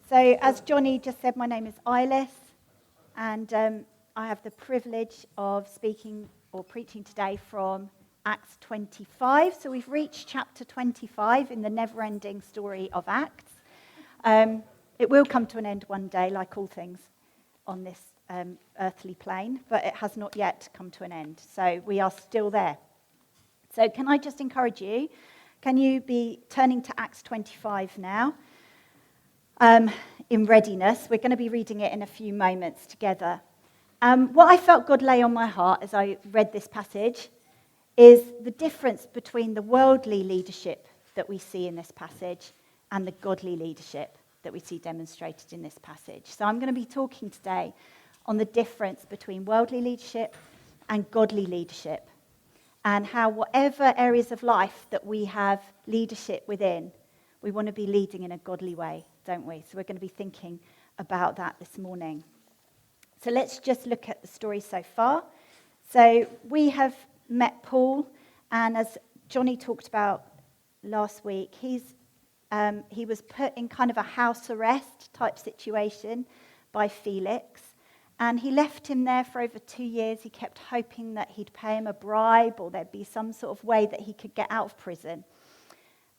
So, as Johnny just said, my name is Eirlys, and I have the privilege of speaking or preaching today from Acts 25. So, we've reached chapter 25 in the never-ending story of Acts. It will come to an end one day, like all things on this earthly plane, but it has not yet come to an end. So, we are still there. So, can I just encourage you? Can you be turning to Acts 25 now? In readiness. We're going to be reading it in a few moments together. What I felt God lay on my heart as I read this passage is the difference between the worldly leadership that we see in this passage and the godly leadership that we see demonstrated in this passage. So I'm going to be talking today on the difference between worldly leadership and godly leadership, and how whatever areas of life that we have leadership within, we want to be leading in a godly way, don't we? So we're going to be thinking about that this morning. So let's just look at the story so far. So we have met Paul, and as Johnny talked about last week, he was put in kind of a house arrest type situation by Felix, and he left him there for over 2 years. He kept hoping that he'd pay him a bribe or there'd be some sort of way that he could get out of prison.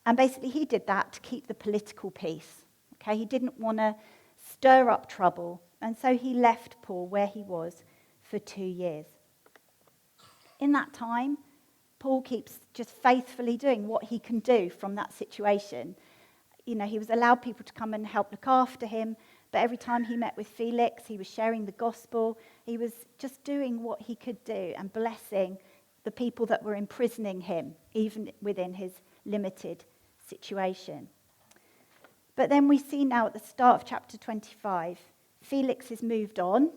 And basically he did that to keep the political peace. Okay, he didn't want to stir up trouble, and so he left Paul where he was for 2 years. In that time, Paul keeps just faithfully doing what he can do from that situation. You know, he was allowed people to come and help look after him, but every time he met with Felix, he was sharing the gospel. He was just doing what he could do and blessing the people that were imprisoning him, even within his limited situation. But then we see now at the start of chapter 25, Felix is moved on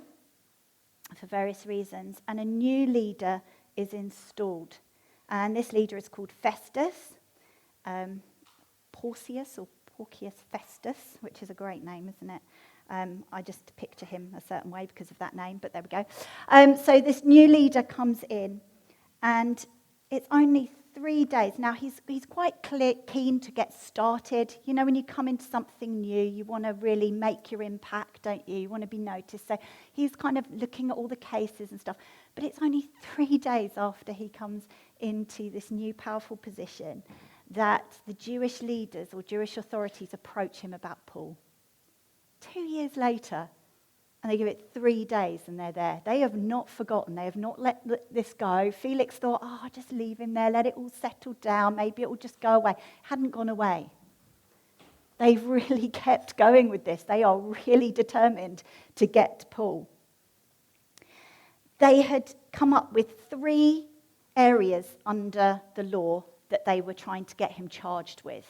for various reasons, and a new leader is installed. And this leader is called Festus, Porcius or Porcius Festus, which is a great name, isn't it? I just picture him a certain way because of that name, but there we go. So this new leader comes in, and it's only 3 days. Now, he's quite keen to get started. You know, when you come into something new, you want to really make your impact, don't you? You want to be noticed. So he's kind of looking at all the cases and stuff. But it's only 3 days after he comes into this new powerful position that the Jewish leaders or Jewish authorities approach him about Paul. 2 years later, and they give it 3 days and they're there. They have not forgotten. They have not let this go. Felix thought, I'll just leave him there, let it all settle down. Maybe it will just go away. It hadn't gone away. They've really kept going with this. They are really determined to get Paul. They had come up with 3 areas under the law that they were trying to get him charged with.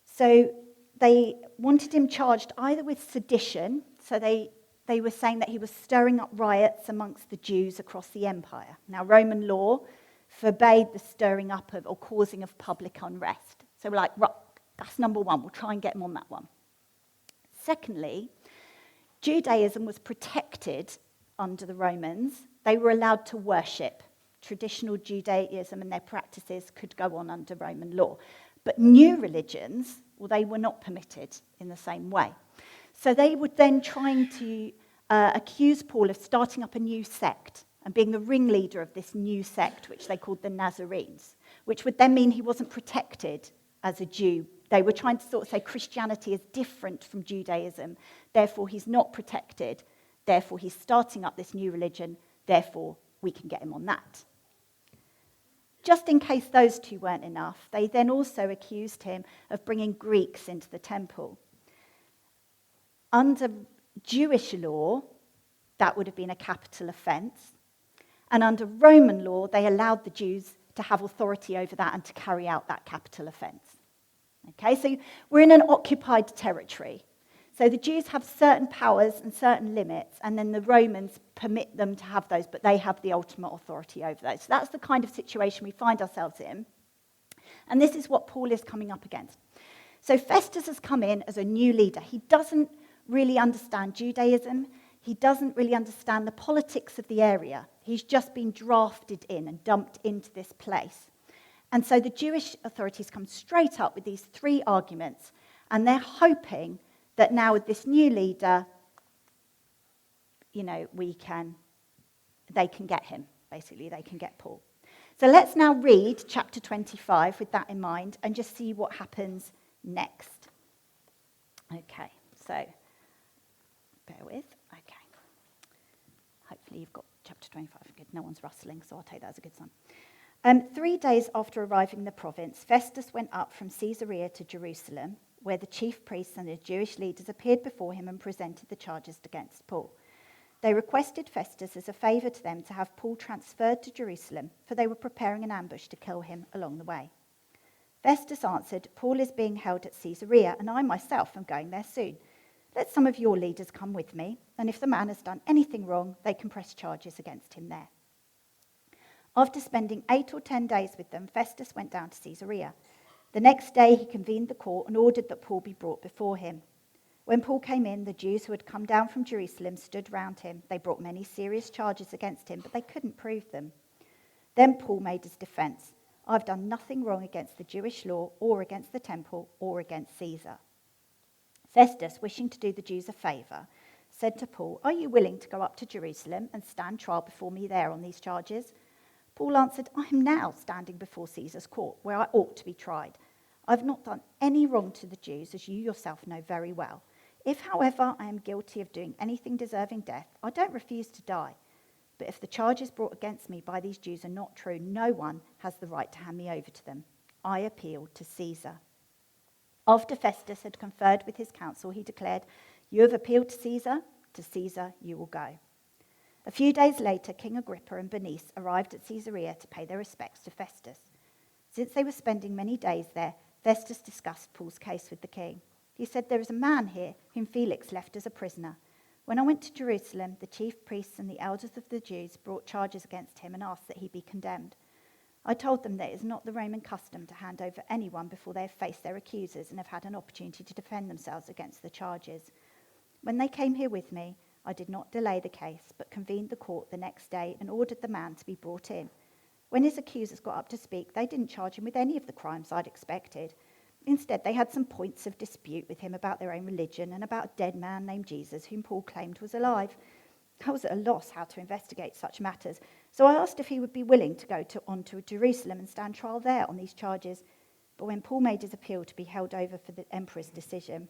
So they wanted him charged either with sedition, so they were saying that he was stirring up riots amongst the Jews across the empire. Now, Roman law forbade the stirring up of or causing of public unrest. So we're like, right, that's number one. We'll try and get him on that one. Secondly, Judaism was protected under the Romans. They were allowed to worship. Traditional Judaism and their practices could go on under Roman law. But new religions, well, they were not permitted in the same way. So they were then trying to accuse Paul of starting up a new sect and being the ringleader of this new sect, which they called the Nazarenes, which would then mean he wasn't protected as a Jew. They were trying to sort of say Christianity is different from Judaism, therefore he's not protected, therefore he's starting up this new religion, therefore we can get him on that. Just in case those two weren't enough, they then also accused him of bringing Greeks into the temple. Under Jewish law, that would have been a capital offence. And under Roman law, they allowed the Jews to have authority over that and to carry out that capital offence. Okay, so we're in an occupied territory. So the Jews have certain powers and certain limits, and then the Romans permit them to have those, but they have the ultimate authority over those. So that's the kind of situation we find ourselves in. And this is what Paul is coming up against. So Festus has come in as a new leader. He doesn't really understand Judaism. He doesn't really understand the politics of the area. He's just been drafted in and dumped into this place. And so the Jewish authorities come straight up with these 3 arguments And they're hoping that now with this new leader, they can get him. Basically, they can get Paul. So let's now read chapter 25 with that in mind and just see what happens next. Okay, so bear with. Okay. Hopefully you've got chapter 25. Good, no one's rustling, so I'll take that as a good sign. 3 days after arriving in the province, Festus went up from Caesarea to Jerusalem, where the chief priests and the Jewish leaders appeared before him and presented the charges against Paul. They requested Festus as a favour to them to have Paul transferred to Jerusalem, for they were preparing an ambush to kill him along the way. Festus answered, "Paul is being held at Caesarea, and I myself am going there soon. Let some of your leaders come with me, and if the man has done anything wrong, they can press charges against him there." After spending 8 or 10 days with them, Festus went down to Caesarea. The next day he convened the court and ordered that Paul be brought before him. When Paul came in, the Jews who had come down from Jerusalem stood round him. They brought many serious charges against him, but they couldn't prove them. Then Paul made his defence. "I've done nothing wrong against the Jewish law or against the temple or against Caesar." Festus, wishing to do the Jews a favour, said to Paul, "Are you willing to go up to Jerusalem and stand trial before me there on these charges?" Paul answered, "I am now standing before Caesar's court, where I ought to be tried. I have not done any wrong to the Jews, as you yourself know very well. If, however, I am guilty of doing anything deserving death, I don't refuse to die. But if the charges brought against me by these Jews are not true, no one has the right to hand me over to them. I appeal to Caesar." After Festus had conferred with his council, he declared, "You have appealed to Caesar you will go." A few days later, King Agrippa and Bernice arrived at Caesarea to pay their respects to Festus. Since they were spending many days there, Festus discussed Paul's case with the king. He said, "There is a man here whom Felix left as a prisoner. When I went to Jerusalem, the chief priests and the elders of the Jews brought charges against him and asked that he be condemned. I told them that it is not the Roman custom to hand over anyone before they have faced their accusers and have had an opportunity to defend themselves against the charges. When they came here with me, I did not delay the case, but convened the court the next day and ordered the man to be brought in. When his accusers got up to speak, they didn't charge him with any of the crimes I'd expected. Instead, they had some points of dispute with him about their own religion and about a dead man named Jesus, whom Paul claimed was alive. I was at a loss how to investigate such matters, so I asked if he would be willing to go on to Jerusalem and stand trial there on these charges. But when Paul made his appeal to be held over for the emperor's decision,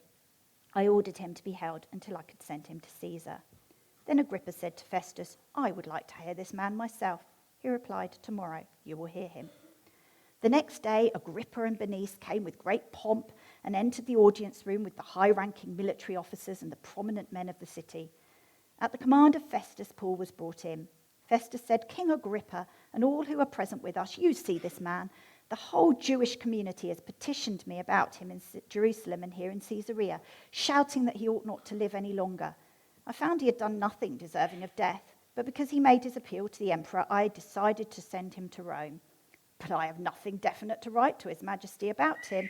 I ordered him to be held until I could send him to Caesar." Then Agrippa said to Festus, "I would like to hear this man myself." He replied, "Tomorrow you will hear him." The next day, Agrippa and Bernice came with great pomp and entered the audience room with the high-ranking military officers and the prominent men of the city. At the command of Festus, Paul was brought in. Festus said, "King Agrippa and all who are present with us, you see this man. The whole Jewish community has petitioned me about him in Jerusalem and here in Caesarea, shouting that he ought not to live any longer. I found he had done nothing deserving of death, but because he made his appeal to the emperor, I decided to send him to Rome. But I have nothing definite to write to His Majesty about him.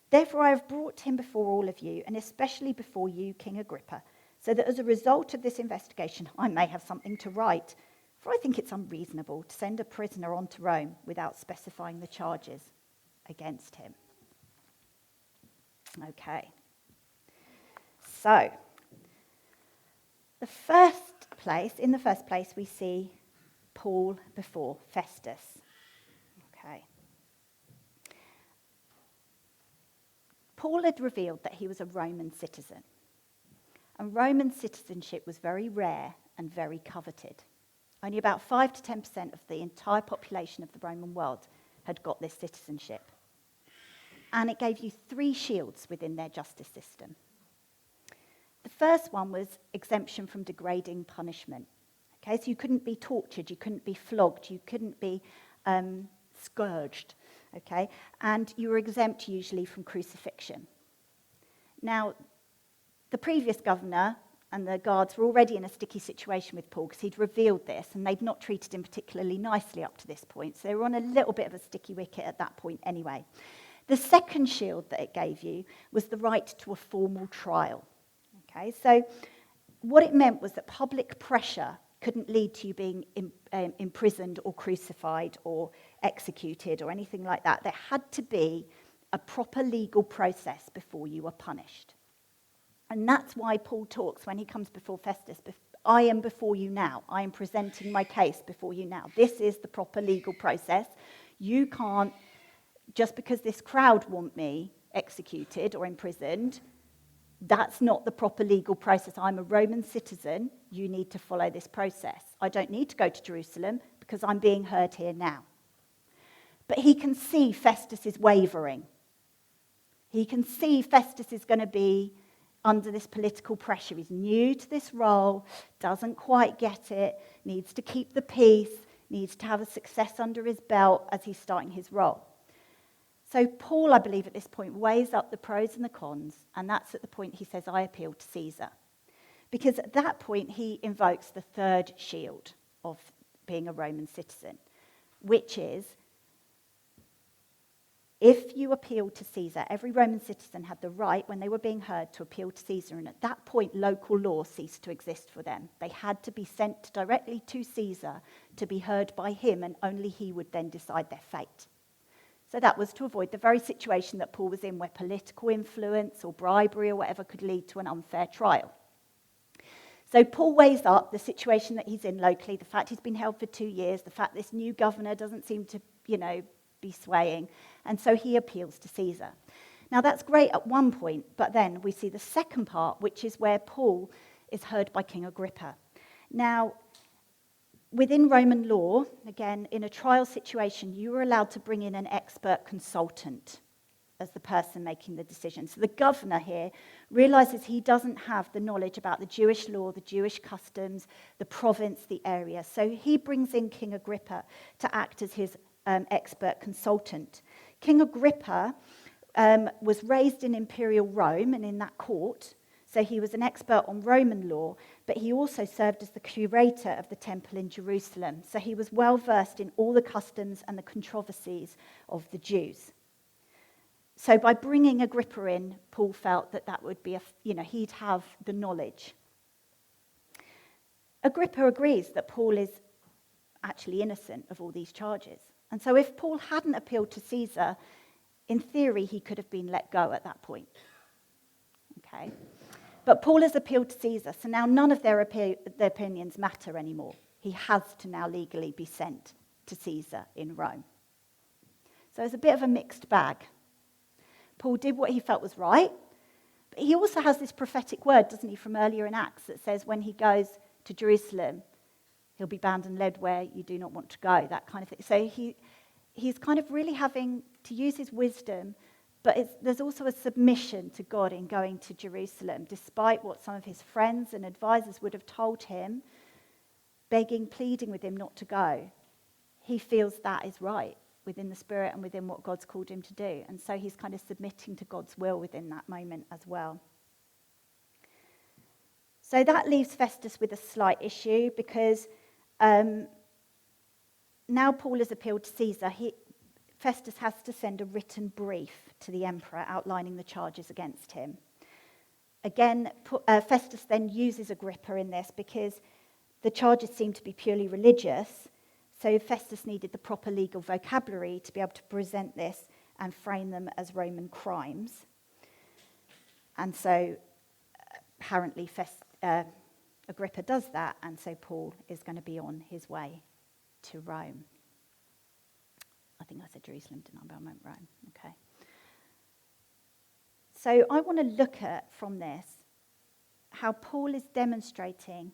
Therefore I have brought him before all of you, and especially before you, King Agrippa, so that as a result of this investigation I may have something to write. For I think it's unreasonable to send a prisoner on to Rome without specifying the charges against him." Okay. So, in the first place, we see Paul before Festus. Okay. Paul had revealed that he was a Roman citizen. And Roman citizenship was very rare and very coveted. Only about 5 to 10% of the entire population of the Roman world had got this citizenship. And it gave you 3 shields within their justice system. The first one was exemption from degrading punishment. Okay, so you couldn't be tortured, you couldn't be flogged, you couldn't be scourged, okay? And you were exempt usually from crucifixion. Now, the previous governor and the guards were already in a sticky situation with Paul because he'd revealed this and they'd not treated him particularly nicely up to this point. So they were on a little bit of a sticky wicket at that point anyway. The second shield that it gave you was the right to a formal trial. Okay, so what it meant was that public pressure couldn't lead to you being imprisoned or crucified or executed or anything like that. There had to be a proper legal process before you are punished. And that's why Paul talks when he comes before Festus, I am before you now. I am presenting my case before you now. This is the proper legal process. You can't, just because this crowd want me executed or imprisoned, that's not the proper legal process. I'm a Roman citizen. You need to follow this process. I don't need to go to Jerusalem because I'm being heard here now. But he can see Festus is wavering. He can see Festus is going to be under this political pressure. He's new to this role, doesn't quite get it, needs to keep the peace, needs to have a success under his belt as he's starting his role. So Paul, I believe, at this point weighs up the pros and the cons, and that's at the point he says, I appeal to Caesar. Because at that point, he invokes the third shield of being a Roman citizen, which is, if you appeal to Caesar, every Roman citizen had the right, when they were being heard, to appeal to Caesar, and at that point, local law ceased to exist for them. They had to be sent directly to Caesar to be heard by him, and only he would then decide their fate. So that was to avoid the very situation that Paul was in, where political influence or bribery or whatever could lead to an unfair trial. So Paul weighs up the situation that he's in locally, the fact he's been held for 2 years, the fact this new governor doesn't seem to, be swaying, and so he appeals to Caesar. Now that's great at one point, but then we see the second part, which is where Paul is heard by King Agrippa. Now, within Roman law, again, in a trial situation, you were allowed to bring in an expert consultant as the person making the decision. So the governor here realizes he doesn't have the knowledge about the Jewish law, the Jewish customs, the province, the area. So he brings in King Agrippa to act as his expert consultant. King Agrippa was raised in imperial Rome and in that court, so he was an expert on Roman law, but he also served as the curator of the temple in Jerusalem. So he was well versed in all the customs and the controversies of the Jews. So by bringing Agrippa in, Paul felt that would be, he'd have the knowledge. Agrippa agrees that Paul is actually innocent of all these charges. And so if Paul hadn't appealed to Caesar, in theory, he could have been let go at that point. Okay? But Paul has appealed to Caesar, so now none of their opinions matter anymore. He has to now legally be sent to Caesar in Rome. So it's a bit of a mixed bag. Paul did what he felt was right, but he also has this prophetic word, doesn't he, from earlier in Acts that says when he goes to Jerusalem, he'll be bound and led where you do not want to go, that kind of thing. So he's kind of really having to use his wisdom, but there's also a submission to God in going to Jerusalem, despite what some of his friends and advisors would have told him, begging, pleading with him not to go. He feels that is right within the Spirit and within what God's called him to do. And so he's kind of submitting to God's will within that moment as well. So that leaves Festus with a slight issue because now Paul has appealed to Caesar. Festus has to send a written brief to the emperor outlining the charges against him. Again, Festus then uses Agrippa in this because the charges seem to be purely religious, so Festus needed the proper legal vocabulary to be able to present this and frame them as Roman crimes. And so apparently Agrippa does that, and so Paul is going to be on his way to Rome. I think I said Jerusalem, didn't I? But I meant Rome. Okay. So I want to look at, from this, how Paul is demonstrating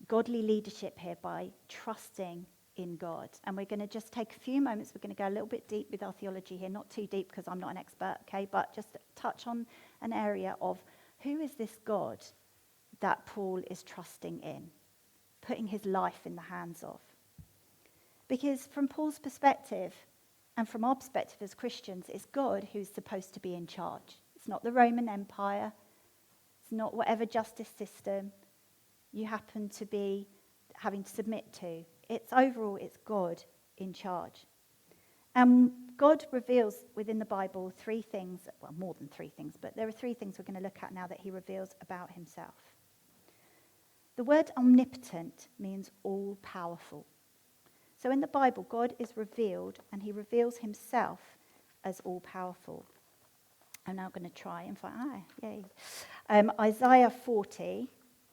godly leadership here by trusting in God. And we're going to just take a few moments. We're going to go a little bit deep with our theology here. Not too deep because I'm not an expert, okay? But just touch on an area of who is this God that Paul is trusting in, putting his life in the hands of. Because from Paul's perspective, and from our perspective as Christians, it's God who's supposed to be in charge. It's not the Roman Empire. It's not whatever justice system you happen to be having to submit to. It's God in charge. And God reveals within the Bible 3 things, well, more than 3 things, but there are 3 things we're going to look at now that he reveals about himself. The word omnipotent means all-powerful. So in the Bible, God is revealed, and he reveals himself as all-powerful. I'm now going to try and find, yay. Isaiah 40,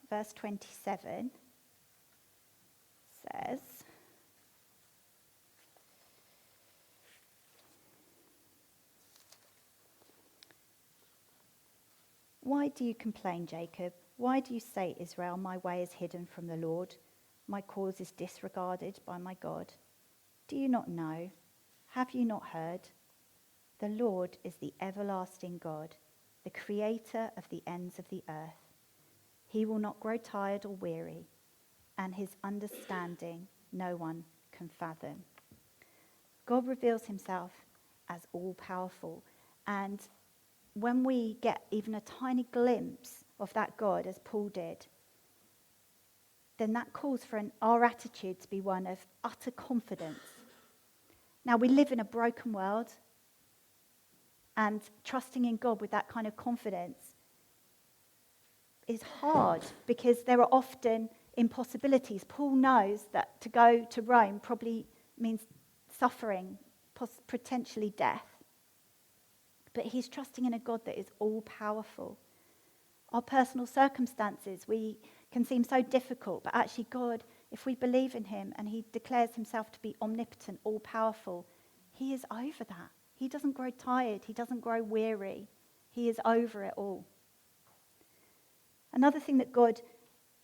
verse 27 says, "Why do you complain, Jacob? Why do you say, Israel, my way is hidden from the Lord? My cause is disregarded by my God. Do you not know? Have you not heard? The Lord is the everlasting God, the creator of the ends of the earth. He will not grow tired or weary, and his understanding no one can fathom." God reveals himself as all-powerful, and when we get even a tiny glimpse of that God, as Paul did, then that calls for our attitude to be one of utter confidence. Now, we live in a broken world, and trusting in God with that kind of confidence is hard because there are often impossibilities. Paul knows that to go to Rome probably means suffering, potentially death. But he's trusting in a God that is all-powerful. Our personal circumstances, we can seem so difficult, but actually God, if we believe in him and he declares himself to be omnipotent, all-powerful, he is over that. He doesn't grow tired. He doesn't grow weary. He is over it all. Another thing that God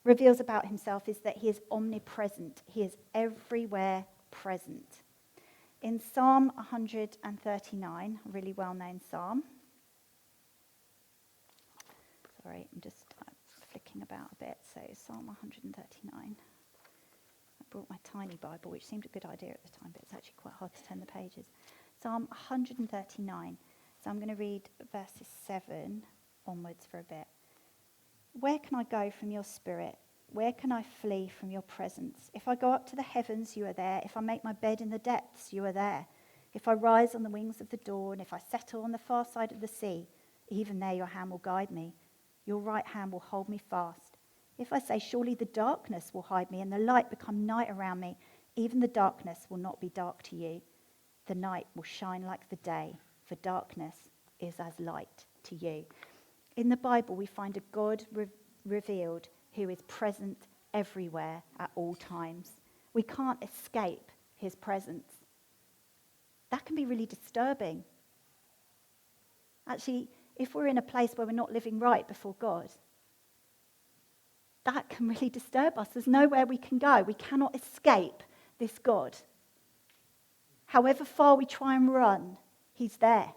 reveals about himself is that he is omnipresent. He is everywhere present. In Psalm 139, a really well-known psalm. Sorry, I'm just flicking about a bit. So Psalm 139. I brought my tiny Bible, which seemed a good idea at the time, but it's actually quite hard to turn the pages. Psalm 139. So I'm going to read verses 7 onwards for a bit. "Where can I go from your spirit? Where can I flee from your presence? If I go up to the heavens, you are there. If I make my bed in the depths, you are there. If I rise on the wings of the dawn, if I settle on the far side of the sea, even there your hand will guide me. Your right hand will hold me fast. If I say, surely the darkness will hide me and the light become night around me, even the darkness will not be dark to you. The night will shine like the day, for darkness is as light to you." In the Bible, we find a God revealed who is present everywhere at all times. We can't escape his presence. That can be really disturbing. Actually, if we're in a place where we're not living right before God, that can really disturb us. There's nowhere we can go. We cannot escape this God. However far we try and run, he's there.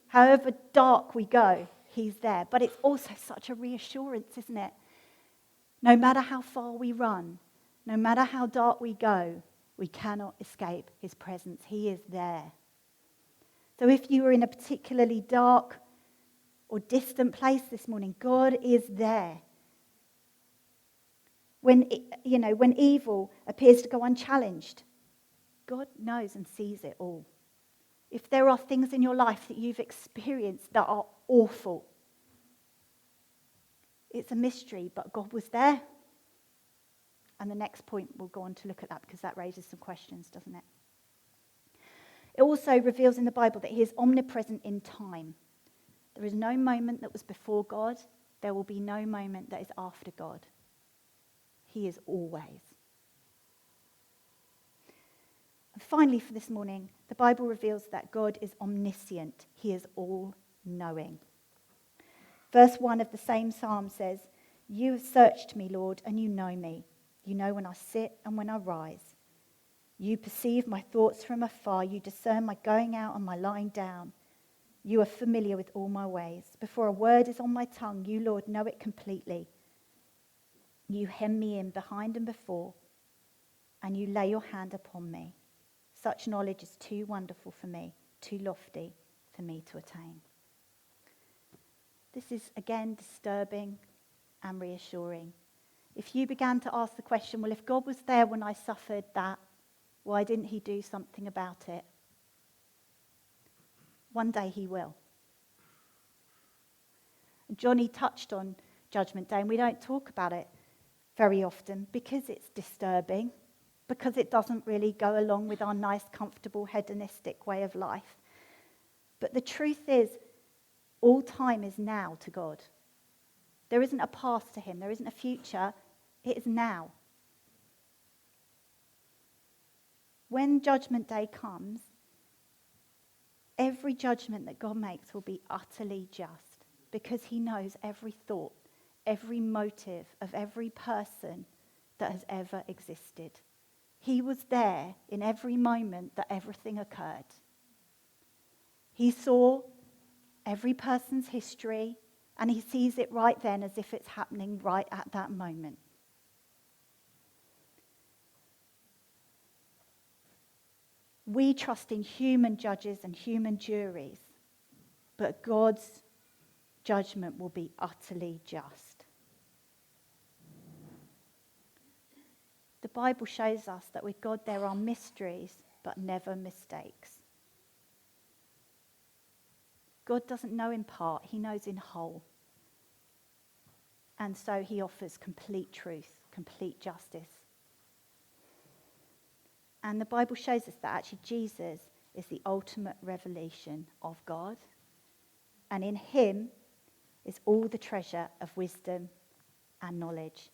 However dark we go, he's there. But it's also such a reassurance, isn't it? No matter how far we run, no matter how dark we go, we cannot escape his presence. He is there. So if you are in a particularly dark or distant place this morning, God is there. When evil appears to go unchallenged, God knows and sees it all. If there are things in your life that you've experienced that are awful, it's a mystery, but God was there. And the next point, we'll go on to look at that because that raises some questions, doesn't it? It also reveals in the Bible that he is omnipresent in time. There is no moment that was before God. There will be no moment that is after God. He is always. And finally, for this morning, the Bible reveals that God is omniscient. He is all-knowing. Verse 1 of the same psalm says, "You have searched me, Lord, and you know me. You know when I sit and when I rise. You perceive my thoughts from afar. You discern my going out and my lying down. You are familiar with all my ways. Before a word is on my tongue, you, Lord, know it completely. You hem me in behind and before, and you lay your hand upon me. Such knowledge is too wonderful for me, too lofty for me to attain." This is, again, disturbing and reassuring. If you began to ask the question, well, if God was there when I suffered that, why didn't he do something about it? One day he will. Johnny touched on Judgment Day, and we don't talk about it very often because it's disturbing, because it doesn't really go along with our nice, comfortable, hedonistic way of life. But the truth is, all time is now to God. There isn't a past to him. There isn't a future. It is now. When Judgment Day comes, every judgment that God makes will be utterly just, because he knows every thought, every motive of every person that has ever existed. He was there in every moment that everything occurred. He saw every person's history, and he sees it right then as if it's happening right at that moment. We trust in human judges and human juries, but God's judgment will be utterly just. The Bible shows us that with God there are mysteries, but never mistakes. God doesn't know in part, he knows in whole. And so he offers complete truth, complete justice. And the Bible shows us that actually Jesus is the ultimate revelation of God. And in him is all the treasure of wisdom and knowledge.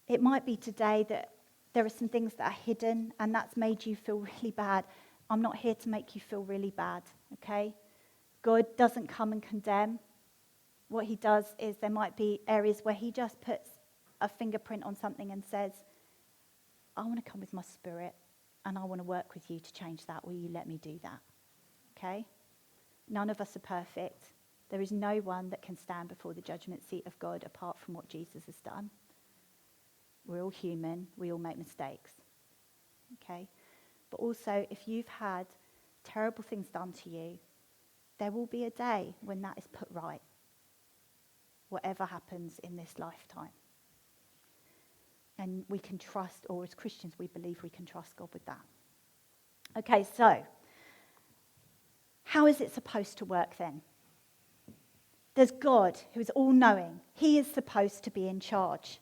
It might be today that there are some things that are hidden and that's made you feel really bad. I'm not here to make you feel really bad, okay? God doesn't come and condemn. What he does is there might be areas where he just puts a fingerprint on something and says, I want to come with my spirit and I want to work with you to change that. Will you let me do that? Okay? None of us are perfect. There is no one that can stand before the judgment seat of God apart from what Jesus has done. We're all human. We all make mistakes. Okay? But also, if you've had terrible things done to you, there will be a day when that is put right. Whatever happens in this lifetime. And we can trust, or as Christians, we believe we can trust God with that. Okay, so, how is it supposed to work then? There's God, who is all-knowing. He is supposed to be in charge.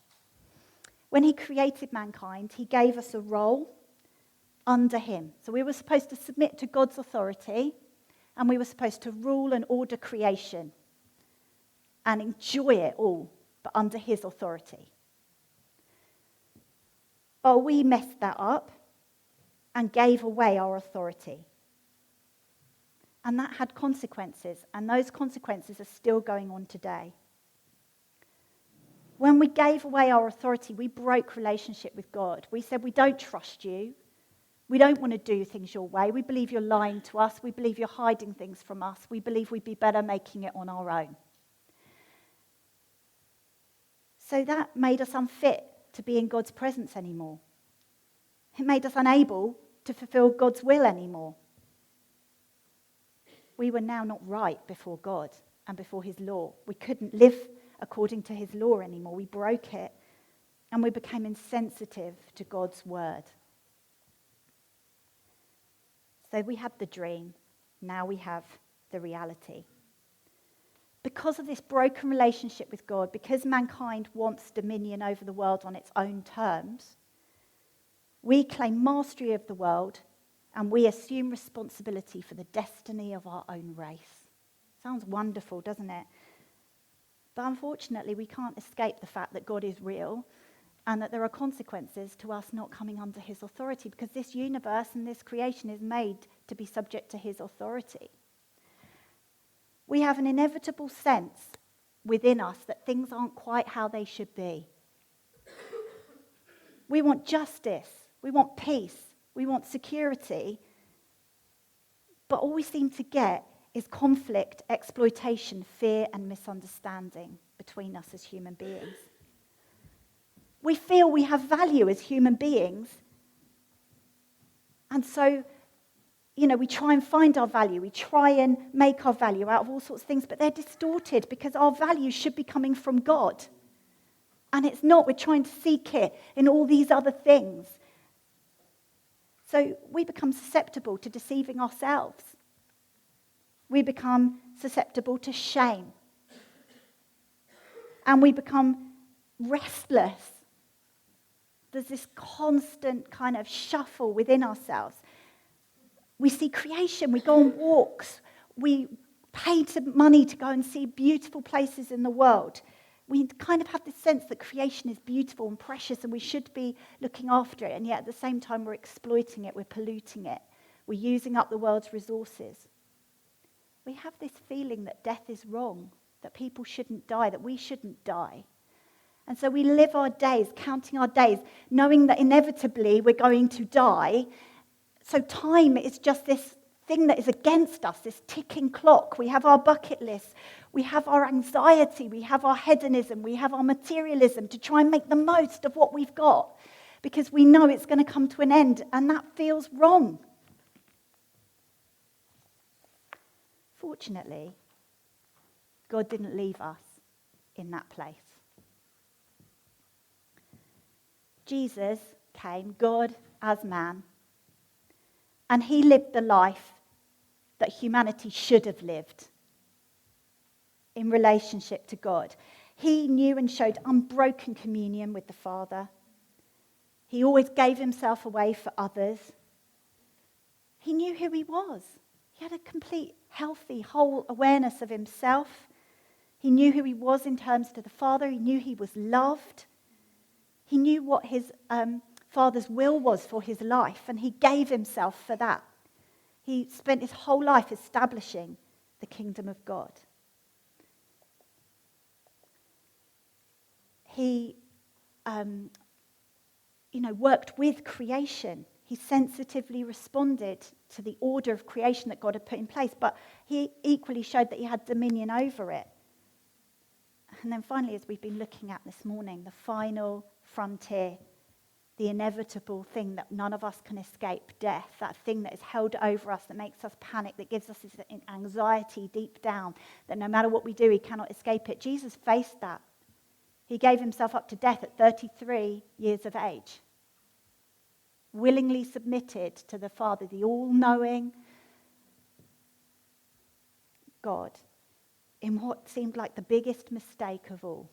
When he created mankind, he gave us a role under him. So we were supposed to submit to God's authority, and we were supposed to rule and order creation and enjoy it all, but under his authority. But we messed that up and gave away our authority. And that had consequences, and those consequences are still going on today. When we gave away our authority, we broke relationship with God. We said, we don't trust you. We don't want to do things your way. We believe you're lying to us. We believe you're hiding things from us. We believe we'd be better making it on our own. So that made us unfit to be in God's presence anymore. It made us unable to fulfill God's will anymore. We were now not right before God and before his law. We couldn't live according to his law anymore. We broke it and we became insensitive to God's word. So we had the dream, now we have the reality. Because of this broken relationship with God, because mankind wants dominion over the world on its own terms, we claim mastery of the world and we assume responsibility for the destiny of our own race. Sounds wonderful, doesn't it? But unfortunately, we can't escape the fact that God is real and that there are consequences to us not coming under his authority, because this universe and this creation is made to be subject to his authority. We have an inevitable sense within us that things aren't quite how they should be. We want justice, we want peace, we want security, but all we seem to get is conflict, exploitation, fear, and misunderstanding between us as human beings. We feel we have value as human beings, and so, we try and find our value. We try and make our value out of all sorts of things, but they're distorted because our value should be coming from God. And it's not. We're trying to seek it in all these other things. So we become susceptible to deceiving ourselves. We become susceptible to shame. And we become restless. There's this constant kind of shuffle within ourselves. We see creation, we go on walks, we pay money to go and see beautiful places in the world. We kind of have this sense that creation is beautiful and precious and we should be looking after it, and yet at the same time we're exploiting it, we're polluting it, we're using up the world's resources. We have this feeling that death is wrong, that people shouldn't die, that we shouldn't die. And so we live our days, counting our days, knowing that inevitably we're going to die. So time is just this thing that is against us, this ticking clock. We have our bucket list, we have our anxiety, we have our hedonism, we have our materialism to try and make the most of what we've got because we know it's going to come to an end, and that feels wrong. Fortunately, God didn't leave us in that place. Jesus came, God as man, and he lived the life that humanity should have lived in relationship to God. He knew and showed unbroken communion with the Father. He always gave himself away for others. He knew who he was. He had a complete, healthy, whole awareness of himself. He knew who he was in terms to the Father. He knew he was loved. He knew what his Father's will was for his life, and he gave himself for that. He spent his whole life establishing the kingdom of God. He, worked with creation. He sensitively responded to the order of creation that God had put in place, but he equally showed that he had dominion over it. And then finally, as we've been looking at this morning, the final frontier, the inevitable thing that none of us can escape, death, that thing that is held over us, that makes us panic, that gives us this anxiety deep down, that no matter what we do, we cannot escape it. Jesus faced that. He gave himself up to death at 33 years of age, willingly submitted to the Father, the all-knowing God, in what seemed like the biggest mistake of all.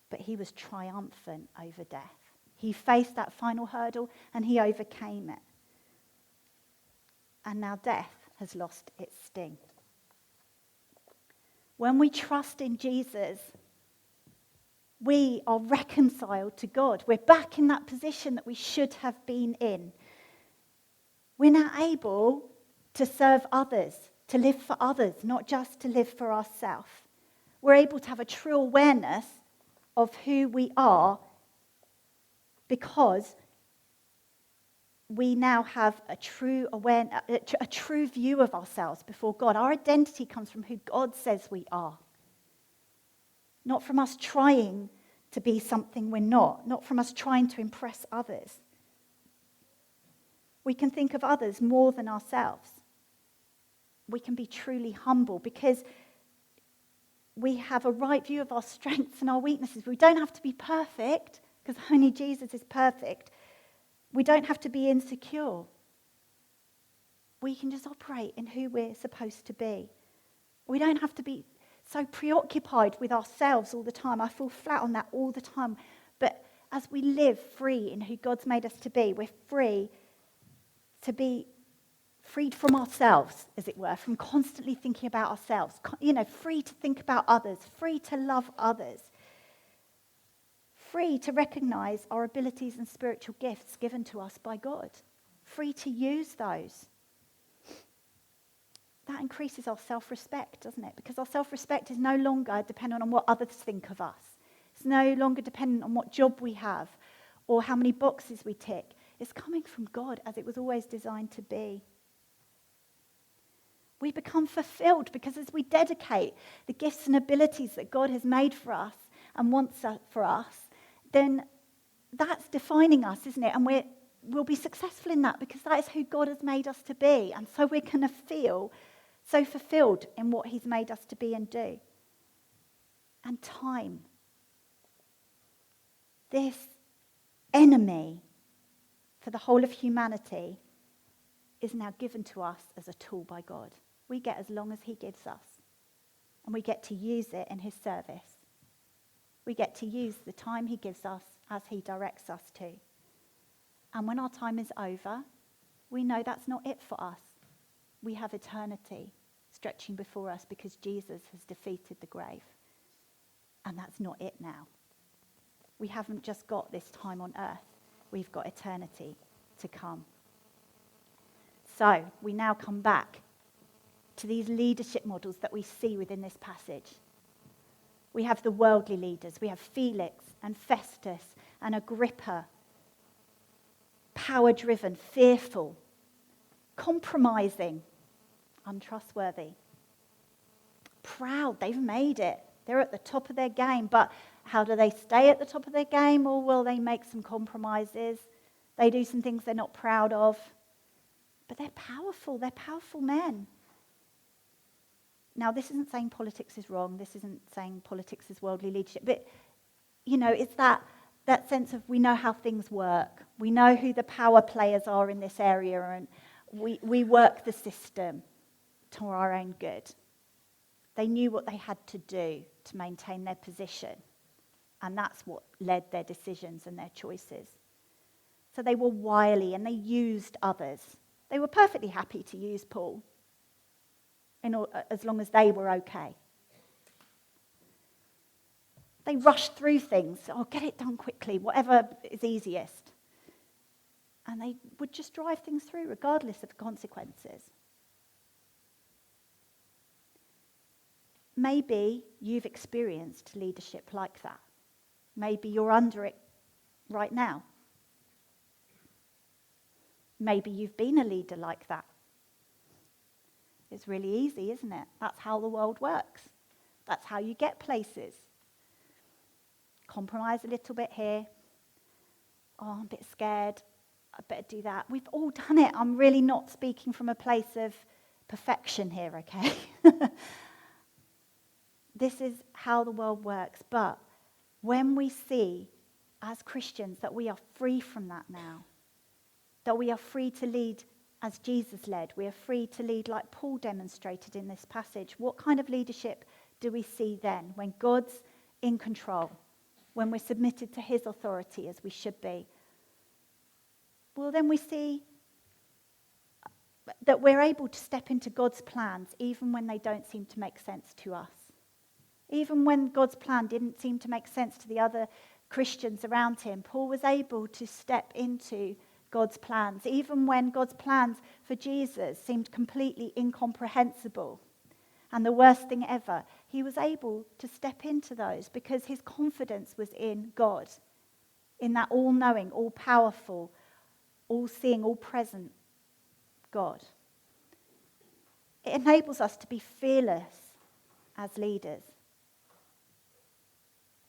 But he was triumphant over death. He faced that final hurdle and he overcame it. And now death has lost its sting. When we trust in Jesus, we are reconciled to God. We're back in that position that we should have been in. We're now able to serve others, to live for others, not just to live for ourselves. We're able to have a true awareness of who we are because we now have a true awareness, a true view of ourselves before God. Our identity comes from who God says we are, not from us trying to be something we're not from us trying to impress others. We can think of others more than ourselves. We can be truly humble because we have a right view of our strengths and our weaknesses. We don't have to be perfect because only Jesus is perfect. We don't have to be insecure. We can just operate in who we're supposed to be. We don't have to be so preoccupied with ourselves all the time. I fall flat on that all the time. But as we live free in who God's made us to be, we're free to be freed from ourselves, as it were, from constantly thinking about ourselves, free to think about others, free to love others, free to recognize our abilities and spiritual gifts given to us by God, free to use those. That increases our self-respect, doesn't it? Because our self-respect is no longer dependent on what others think of us. It's no longer dependent on what job we have or how many boxes we tick. It's coming from God as it was always designed to be. We become fulfilled because as we dedicate the gifts and abilities that God has made for us and wants for us, then that's defining us, isn't it? And we'll be successful in that because that is who God has made us to be. And so we're going to feel so fulfilled in what he's made us to be and do. And time, this enemy for the whole of humanity, is now given to us as a tool by God. We get as long as he gives us, and we get to use it in his service. We get to use the time he gives us as he directs us to. And when our time is over, we know that's not it for us. We have eternity stretching before us because Jesus has defeated the grave. And that's not it now. We haven't just got this time on earth. We've got eternity to come. So we now come back to these leadership models that we see within this passage. We have the worldly leaders. We have Felix and Festus and Agrippa. Power-driven, fearful, compromising, untrustworthy. Proud, they've made it. They're at the top of their game, but how do they stay at the top of their game, or will they make some compromises? They do some things they're not proud of. But they're powerful men. Now, this isn't saying politics is wrong. This isn't saying politics is worldly leadership. But, it's that sense of we know how things work. We know who the power players are in this area, and we work the system to our own good. They knew what they had to do to maintain their position, and that's what led their decisions and their choices. So they were wily, and they used others. They were perfectly happy to use Paul, as long as they were okay. They rushed through things. Get it done quickly, whatever is easiest. And they would just drive things through regardless of the consequences. Maybe you've experienced leadership like that. Maybe you're under it right now. Maybe you've been a leader like that. It's really easy, isn't it? That's how the world works. That's how you get places. Compromise a little bit here. I'm a bit scared. I better do that. We've all done it. I'm really not speaking from a place of perfection here, okay? This is how the world works. But when we see, as Christians, that we are free from that now, that we are free to lead as Jesus led, we are free to lead like Paul demonstrated in this passage, what kind of leadership do we see then when God's in control, when we're submitted to his authority as we should be? Well, then we see that we're able to step into God's plans even when they don't seem to make sense to us. Even when God's plan didn't seem to make sense to the other Christians around him, Paul was able to step into God's plans, even when God's plans for Jesus seemed completely incomprehensible and the worst thing ever. He was able to step into those because his confidence was in God, in that all-knowing, all-powerful, all-seeing, all-present God. It enables us to be fearless as leaders,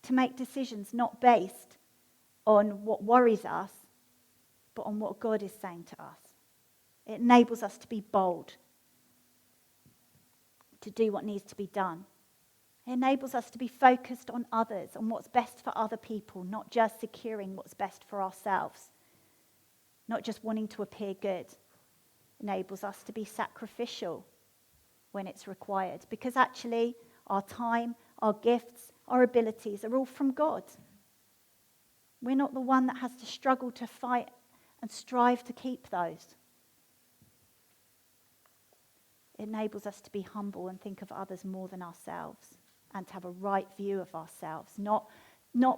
to make decisions not based on what worries us, but on what God is saying to us. It enables us to be bold, to do what needs to be done. It enables us to be focused on others, on what's best for other people, not just securing what's best for ourselves, not just wanting to appear good. It enables us to be sacrificial when it's required, because actually our time, our gifts, our abilities are all from God. We're not the one that has to struggle to fight and strive to keep those. It enables us to be humble and think of others more than ourselves, and to have a right view of ourselves, not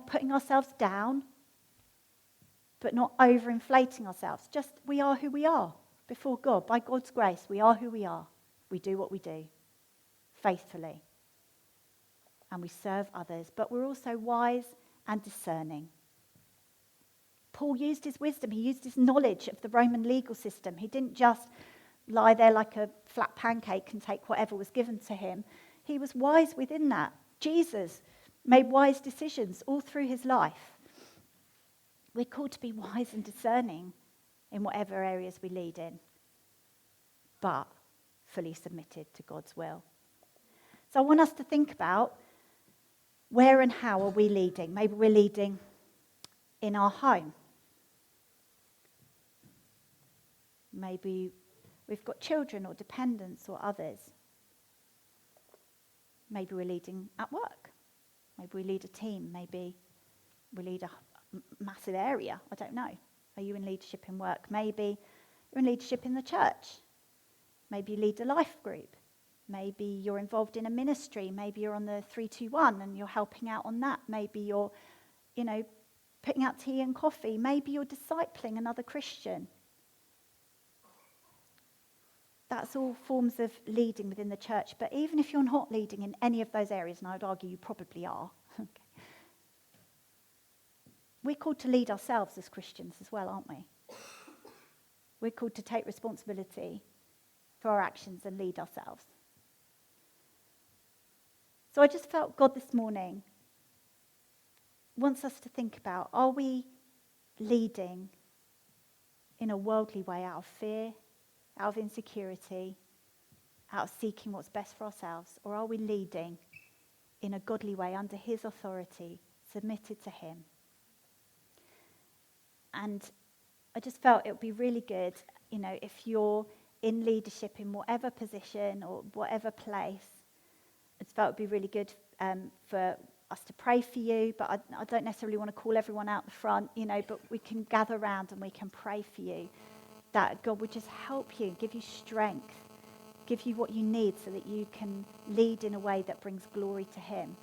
putting ourselves down, but not overinflating ourselves. Just we are who we are before God. By God's grace, we are who we are. We do what we do faithfully, and we serve others, but we're also wise and discerning. Paul used his wisdom, he used his knowledge of the Roman legal system. He didn't just lie there like a flat pancake and take whatever was given to him. He was wise within that. Jesus made wise decisions all through his life. We're called to be wise and discerning in whatever areas we lead in, but fully submitted to God's will. So I want us to think about where and how are we leading. Maybe we're leading in our home. Maybe we've got children or dependents or others. Maybe we're leading at work. Maybe we lead a team. Maybe we lead a massive area. I don't know. Are you in leadership in work? Maybe You're in leadership in the church. Maybe you lead a life group. Maybe you're involved in a ministry. Maybe you're on the 321 and you're helping out on that. Maybe you're, putting out tea and coffee. Maybe you're discipling another Christian. That's all forms of leading within the church. But even if you're not leading in any of those areas, and I would argue you probably are, we're called to lead ourselves as Christians as well, aren't we? We're called to take responsibility for our actions and lead ourselves. So I just felt God this morning wants us to think about, are we leading in a worldly way out of fear, out of insecurity, out of seeking what's best for ourselves? Or are we leading in a godly way under his authority, submitted to him? And I just felt it would be really good, if you're in leadership in whatever position or whatever place, I just felt it would be really good for us to pray for you, but I don't necessarily want to call everyone out the front, but we can gather around and we can pray for you, that God would just help you, give you strength, give you what you need so that you can lead in a way that brings glory to him.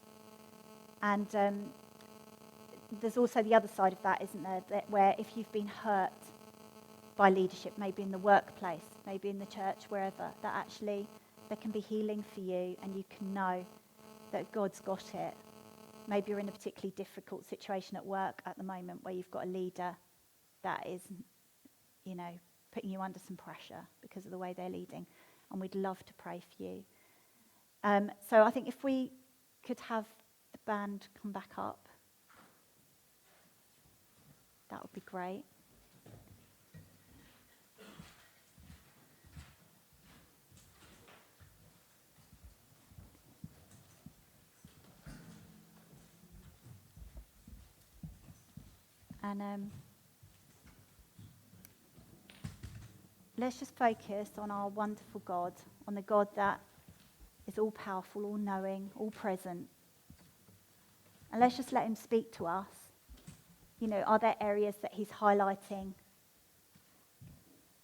And there's also the other side of that, isn't there, that where if you've been hurt by leadership, maybe in the workplace, maybe in the church, wherever, that actually there can be healing for you and you can know that God's got it. Maybe you're in a particularly difficult situation at work at the moment where you've got a leader that is, putting you under some pressure because of the way they're leading. And we'd love to pray for you. So I think if we could have the band come back up, that would be great. And let's just focus on our wonderful God, on the God that is all-powerful, all-knowing, all-present. And let's just let him speak to us. Are there areas that he's highlighting?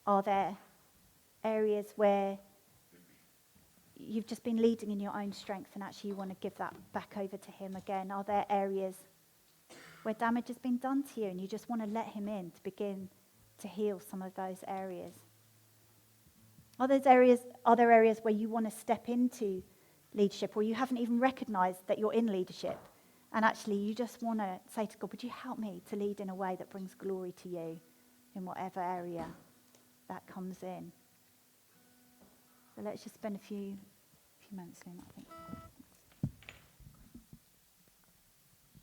Are there areas where you've just been leading in your own strength and actually you want to give that back over to him again? Are there areas where damage has been done to you and you just want to let him in to begin to heal some of those areas? Are there areas where you want to step into leadership or you haven't even recognised that you're in leadership and actually you just want to say to God, would you help me to lead in a way that brings glory to you in whatever area that comes in? So let's just spend a few moments doing that, I think.